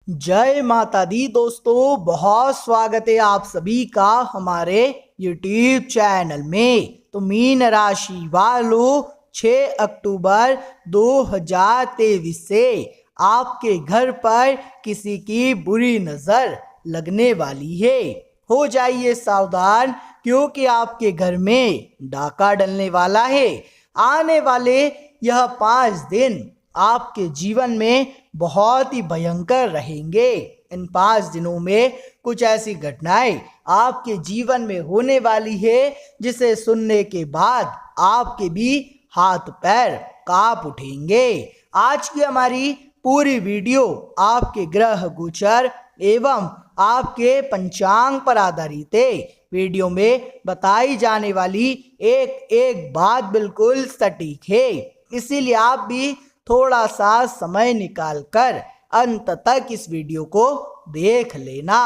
जय माता दी दोस्तों, बहुत स्वागत है आप सभी का हमारे YouTube चैनल में। तो मीन राशि वालों, 6 अक्टूबर 2023 से आपके घर पर किसी की बुरी नजर लगने वाली है। हो जाइए सावधान, क्योंकि आपके घर में डाका डलने वाला है। आने वाले यह 5 दिन आपके जीवन में बहुत ही भयंकर रहेंगे। इन 5 दिनों में कुछ ऐसी घटनाएं आपके जीवन में होने वाली है जिसे सुनने के बाद आपके भी हाथ पैर कांप उठेंगे। आज की हमारी पूरी वीडियो आपके ग्रह गोचर एवं आपके पंचांग पर आधारित है। वीडियो में बताई जाने वाली एक एक बात बिल्कुल सटीक है, इसीलिए आप भी थोड़ा सा समय निकाल कर अंत तक इस वीडियो को देख लेना।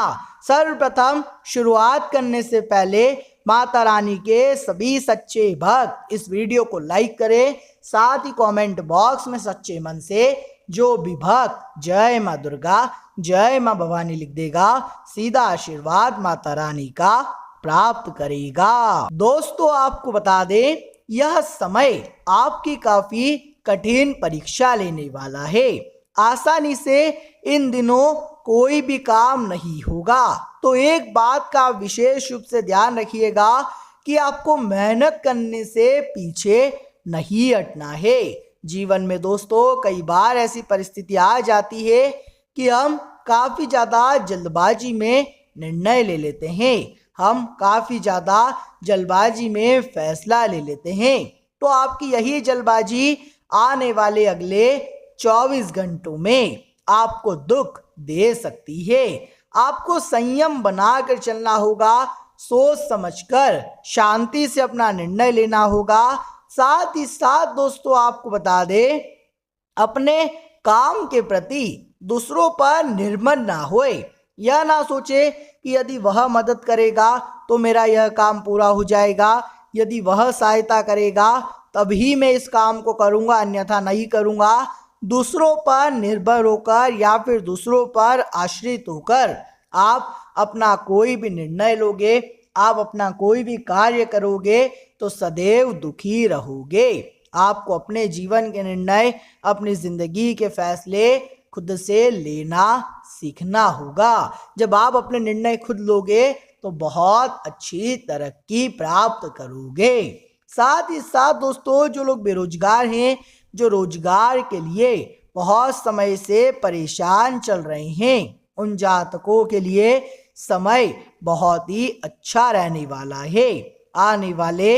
सर्वप्रथम शुरुआत करने से पहले माता रानी के सभी सच्चे भक्त इस वीडियो को लाइक करें, साथ ही कमेंट बॉक्स में सच्चे मन से जो भी भक्त जय माँ दुर्गा जय माँ भवानी लिख देगा, सीधा आशीर्वाद माता रानी का प्राप्त करेगा। दोस्तों, आपको बता दें, यह समय आपकी काफी कठिन परीक्षा लेने वाला है। आसानी से इन दिनों कोई भी काम नहीं होगा। तो एक बात का विशेष रूप से ध्यान रखिएगा कि आपको मेहनत करने से पीछे नहीं हटना है। जीवन में दोस्तों कई बार ऐसी परिस्थिति आ जाती है कि हम काफी ज्यादा जल्दबाजी में निर्णय ले लेते हैं, हम काफी ज्यादा जल्दबाजी में फैसला ले लेते हैं। तो आपकी यही जल्दबाजी आने वाले अगले 24 घंटों में आपको दुख दे सकती है। आपको संयम बनाकर चलना होगा, सोच समझकर शांति से अपना निर्णय लेना होगा। साथ ही साथ दोस्तों आपको बता दें, अपने काम के प्रति दूसरों पर निर्भर ना होए। यह ना सोचे कि यदि वह मदद करेगा तो मेरा यह काम पूरा हो जाएगा, यदि वह सहायता करेगा तभी मैं इस काम को करूंगा, अन्यथा नहीं करूंगा। दूसरों पर निर्भर होकर या फिर दूसरों पर आश्रित होकर आप अपना कोई भी निर्णय लोगे, आप अपना कोई भी कार्य करोगे तो सदैव दुखी रहोगे। आपको अपने जीवन के निर्णय, अपनी जिंदगी के फैसले खुद से लेना सीखना होगा। जब आप अपने निर्णय खुद लोगे तो बहुत अच्छी तरक्की प्राप्त करोगे। साथ ही साथ दोस्तों, जो लोग बेरोजगार हैं, जो रोजगार के लिए बहुत समय से परेशान चल रहे हैं, उन जातकों के लिए समय बहुत ही अच्छा रहने वाला है। आने वाले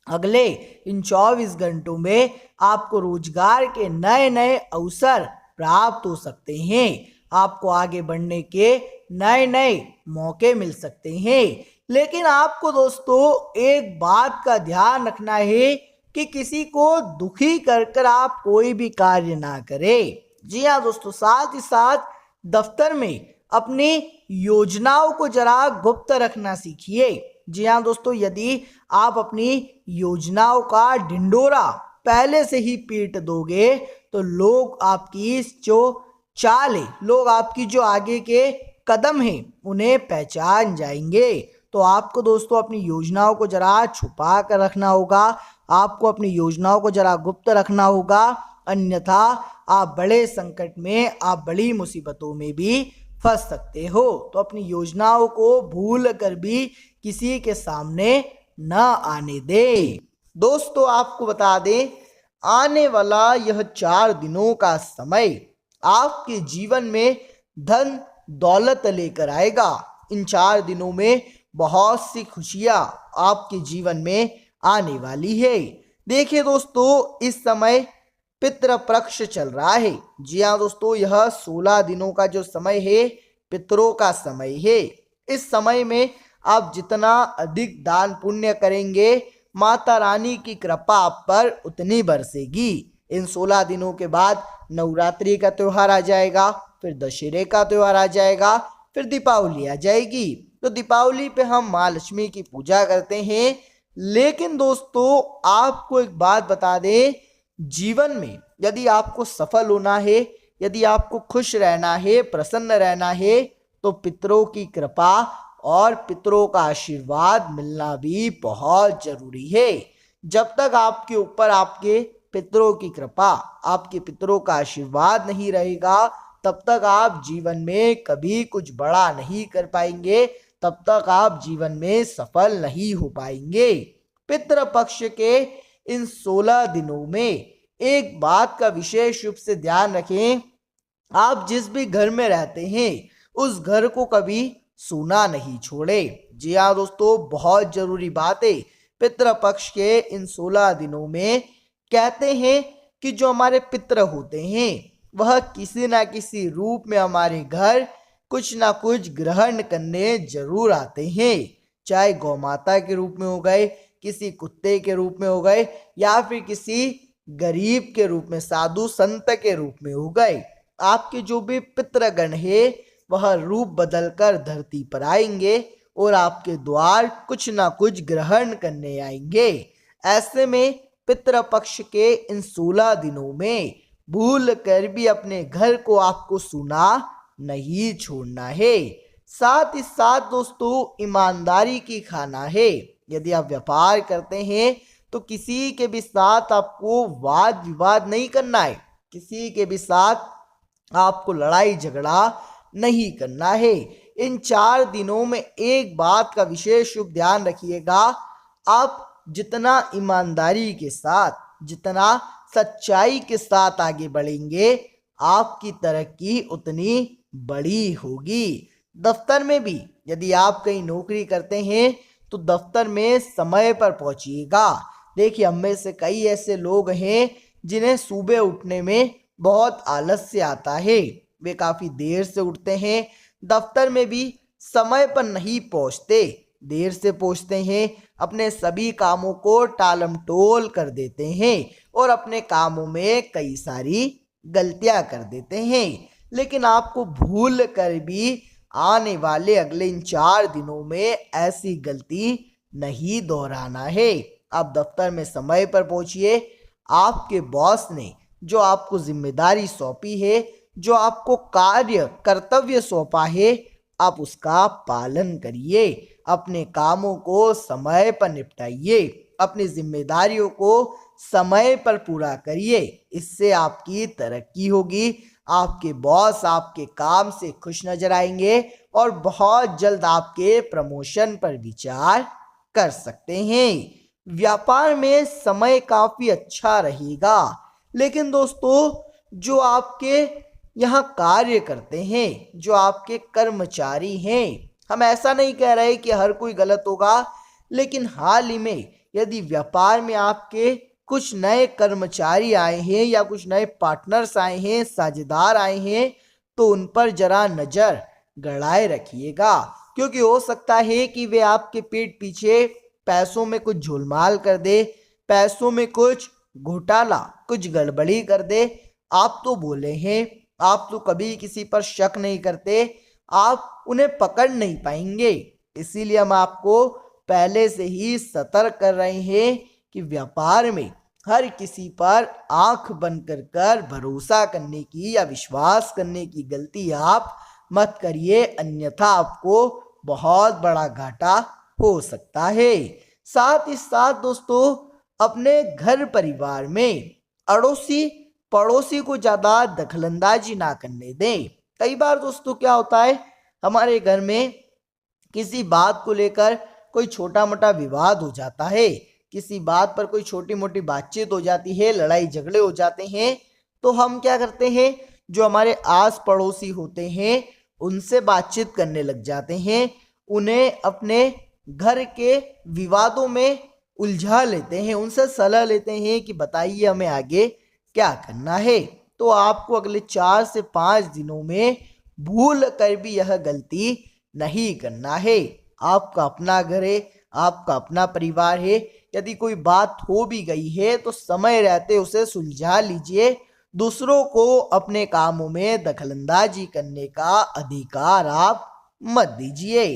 अगले इन 24 घंटों में आपको रोजगार के नए नए अवसर प्राप्त हो सकते हैं। आपको आगे बढ़ने के नए नए मौके मिल सकते हैं। लेकिन आपको दोस्तों एक बात का ध्यान रखना है कि किसी को दुखी कर कर आप कोई भी कार्य ना करें। जी हाँ दोस्तों, साथ ही साथ दफ्तर में अपनी योजनाओं को जरा गुप्त रखना सीखिए। जी हाँ दोस्तों, यदि आप अपनी योजनाओं का ढिंडोरा पहले से ही पीट दोगे तो लोग आपकी जो चाल है, लोग आपकी जो आगे के कदम हैं उन्हें पहचान जाएंगे। तो आपको दोस्तों अपनी योजनाओं को जरा छुपा कर रखना होगा, आपको अपनी योजनाओं को जरा गुप्त रखना होगा, अन्यथा आप बड़े संकट में, आप बड़ी मुसीबतों में भी फंस सकते हो। तो अपनी योजनाओं को भूल कर भी किसी के सामने न आने दे। दोस्तों आपको बता दें, आने वाला यह 4 दिनों का समय आपके जीवन में धन दौलत लेकर आएगा। इन 4 दिनों में बहुत सी खुशियां आपके जीवन में आने वाली है। देखिए दोस्तों, इस समय पितृ पक्ष चल रहा है। जी हाँ दोस्तों, यह 16 दिनों का जो समय है पितरों का समय है। इस समय में आप जितना अधिक दान पुण्य करेंगे, माता रानी की कृपा आप पर उतनी बरसेगी। इन 16 दिनों के बाद नवरात्रि का त्योहार आ जाएगा, फिर दशहरे का त्योहार आ जाएगा, फिर दीपावली आ जाएगी। तो दीपावली पे हम माँ लक्ष्मी की पूजा करते हैं। लेकिन दोस्तों आपको एक बात बता दें, जीवन में यदि आपको सफल होना है, यदि आपको खुश रहना है, प्रसन्न रहना है, तो पितरों की कृपा और पितरों का आशीर्वाद मिलना भी बहुत जरूरी है। जब तक आपके ऊपर आपके पितरों की कृपा, आपके पितरों का आशीर्वाद नहीं रहेगा, तब तक आप जीवन में कभी कुछ बड़ा नहीं कर पाएंगे, तब तक आप जीवन में सफल नहीं हो पाएंगे। पितृ पक्ष के इन 16 दिनों में एक बात का विशेष रूप से ध्यान रखें, आप जिस भी घर में रहते हैं उस घर को कभी सूना नहीं छोड़े। जी हाँ दोस्तों, बहुत जरूरी बात है। पितृपक्ष के इन 16 दिनों में कहते हैं कि जो हमारे पितृ होते हैं वह किसी ना किसी रूप में हमारे घर कुछ ना कुछ ग्रहण करने जरूर आते हैं। चाहे गौ माता के रूप में हो गए, किसी कुत्ते के रूप में हो गए, या फिर किसी गरीब के रूप में, साधु संत के रूप में हो गए। आपके जो भी पितृगण है वह रूप बदलकर धरती पर आएंगे और आपके द्वार कुछ ना कुछ ग्रहण करने आएंगे। ऐसे में पितृपक्ष के इन 16 दिनों में भूल कर भी अपने घर को आपको सूना नहीं छोड़ना है। साथ ही साथ दोस्तों, ईमानदारी की खाना है। यदि आप व्यापार करते हैं तो किसी के भी साथ आपको वाद विवाद नहीं करना है, किसी के भी साथ आपको लड़ाई झगड़ा नहीं करना है। इन 4 दिनों में एक बात का विशेष रूप ध्यान रखिएगा, आप जितना ईमानदारी के साथ, जितना सच्चाई के साथ आगे बढ़ेंगे, आपकी तरक्की उतनी बड़ी होगी। दफ्तर में भी यदि आप कहीं नौकरी करते हैं तो दफ्तर में समय पर पहुंचिएगा। देखिए, हम में से कई ऐसे लोग हैं जिन्हें सुबह उठने में बहुत आलस्य आता है, वे काफी देर से उठते हैं, दफ्तर में भी समय पर नहीं पहुंचते, देर से पहुंचते हैं, अपने सभी कामों को टालमटोल कर देते हैं और अपने कामों में कई सारी गलतियां कर देते हैं। लेकिन आपको भूल कर भी आने वाले अगले इन 4 दिनों में ऐसी गलती नहीं दोहराना है। आप दफ्तर में समय पर पहुंचिए। आपके बॉस ने जो आपको जिम्मेदारी सौंपी है, जो आपको कार्य कर्तव्य सौंपा है, आप उसका पालन करिए। अपने कामों को समय पर निपटाइए, अपनी जिम्मेदारियों को समय पर पूरा करिए। इससे आपकी तरक्की होगी, आपके बॉस आपके काम से खुश नजर आएंगे और बहुत जल्द आपके प्रमोशन पर विचार कर सकते हैं। व्यापार में समय काफी अच्छा रहेगा, लेकिन दोस्तों, जो आपके यहाँ कार्य करते हैं, जो आपके कर्मचारी हैं, हम ऐसा नहीं कह रहे कि हर कोई गलत होगा, लेकिन हाल ही में यदि व्यापार में आपके कुछ नए कर्मचारी आए हैं या कुछ नए पार्टनर्स आए हैं, साझेदार आए हैं, तो उन पर जरा नजर गड़ाए रखिएगा, क्योंकि हो सकता है कि वे आपके पीठ पीछे पैसों में कुछ झोलमाल कर दे, पैसों में कुछ घोटाला, कुछ गड़बड़ी कर दे। आप तो बोले हैं, आप तो कभी किसी पर शक नहीं करते, आप उन्हें पकड़ नहीं पाएंगे। इसीलिए हम आपको पहले से ही सतर्क कर रहे हैं कि व्यापार में हर किसी पर आंख बंद कर भरोसा करने की या विश्वास करने की गलती आप मत करिए, अन्यथा आपको बहुत बड़ा घाटा हो सकता है। साथ ही साथ दोस्तों, अपने घर परिवार में अड़ोसी पड़ोसी को ज्यादा दखलंदाजी ना करने दें। कई बार दोस्तों क्या होता है, हमारे घर में किसी बात को लेकर कोई छोटा मोटा विवाद हो जाता है, किसी बात पर कोई छोटी मोटी बातचीत हो जाती है, लड़ाई झगड़े हो जाते हैं, तो हम क्या करते हैं, जो हमारे आस पड़ोसी होते हैं उनसे बातचीत करने लग जाते हैं, उन्हें अपने घर के विवादों में उलझा लेते हैं, उनसे सलाह लेते हैं कि बताइए हमें आगे क्या करना है। तो आपको अगले 4 से 5 दिनों में भूल कर भी यह गलती नहीं करना है। आपका अपना घर है, आपका अपना परिवार है, यदि कोई बात हो भी गई है तो समय रहते उसे सुलझा लीजिए। दूसरों को अपने कामों में दखलंदाजी करने का अधिकार आप मत दीजिए।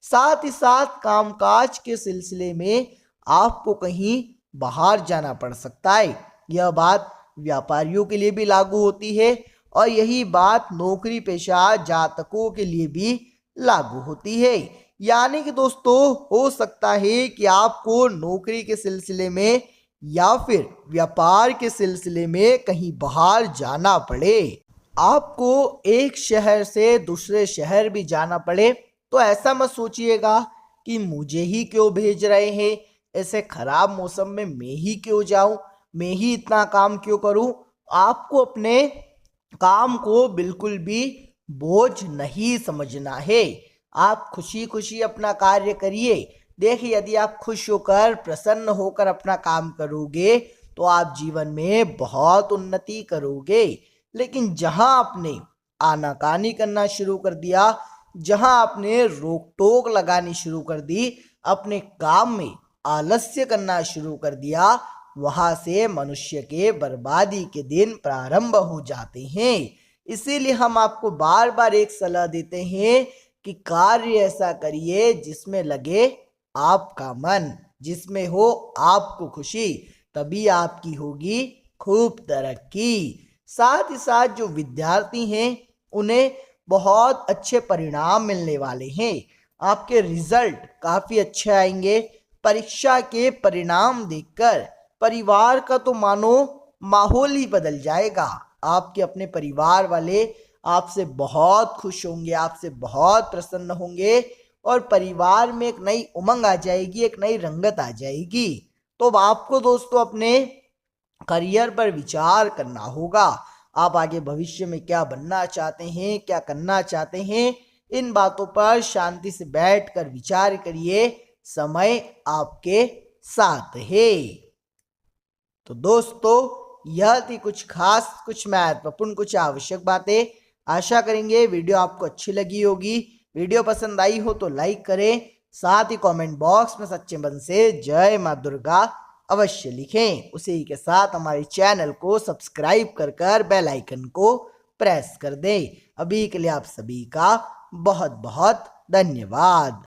साथ ही साथ कामकाज के सिलसिले में आपको कहीं बाहर जाना पड़ सकता है। यह बात व्यापारियों के लिए भी लागू होती है और यही बात नौकरी पेशा जातकों के लिए भी लागू होती है। यानी कि दोस्तों हो सकता है कि आपको नौकरी के सिलसिले में या फिर व्यापार के सिलसिले में कहीं बाहर जाना पड़े, आपको एक शहर से दूसरे शहर भी जाना पड़े, तो ऐसा मत सोचिएगा कि मुझे ही क्यों भेज रहे हैं, ऐसे खराब मौसम में मैं ही क्यों जाऊं, मैं ही इतना काम क्यों करूं। आपको अपने काम को बिल्कुल भी बोझ नहीं समझना है। आप खुशी खुशी अपना कार्य करिए। देखिए, यदि आप खुश होकर प्रसन्न होकर अपना काम करोगे तो आप जीवन में बहुत उन्नति करोगे। लेकिन जहां आपने आनाकानी करना शुरू कर दिया, जहां आपने रोक टोक लगानी शुरू कर दी, अपने काम में आलस्य करना शुरू कर दिया, वहां से मनुष्य के बर्बादी के दिन प्रारंभ हो जाते हैं। इसीलिए हम आपको बार बार एक सलाह देते हैं कि कार्य ऐसा करिए जिसमें लगे आपका मन, जिसमें हो आपको खुशी, तभी आपकी होगी खूब तरक्की। साथ ही साथ जो विद्यार्थी हैं उन्हें बहुत अच्छे परिणाम मिलने वाले हैं। आपके रिजल्ट काफी अच्छे आएंगे। परीक्षा के परिणाम देखकर परिवार का तो मानो माहौल ही बदल जाएगा। आपके अपने परिवार वाले आपसे बहुत खुश होंगे, आपसे बहुत प्रसन्न होंगे और परिवार में एक नई उमंग आ जाएगी, एक नई रंगत आ जाएगी। तो अब आपको दोस्तों अपने करियर पर विचार करना होगा। आप आगे भविष्य में क्या बनना चाहते हैं, क्या करना चाहते हैं, इन बातों पर शांति से बैठकर विचार करिए। समय आपके साथ है। तो दोस्तों यह थी कुछ खास, कुछ महत्वपूर्ण, कुछ आवश्यक बातें। आशा करेंगे वीडियो आपको अच्छी लगी होगी। वीडियो पसंद आई हो तो लाइक करें, साथ ही कमेंट बॉक्स में सच्चे मन से जय माँ दुर्गा अवश्य लिखें। उसी के साथ हमारे चैनल को सब्सक्राइब कर बेल आइकन को प्रेस कर दें। अभी के लिए आप सभी का बहुत बहुत धन्यवाद।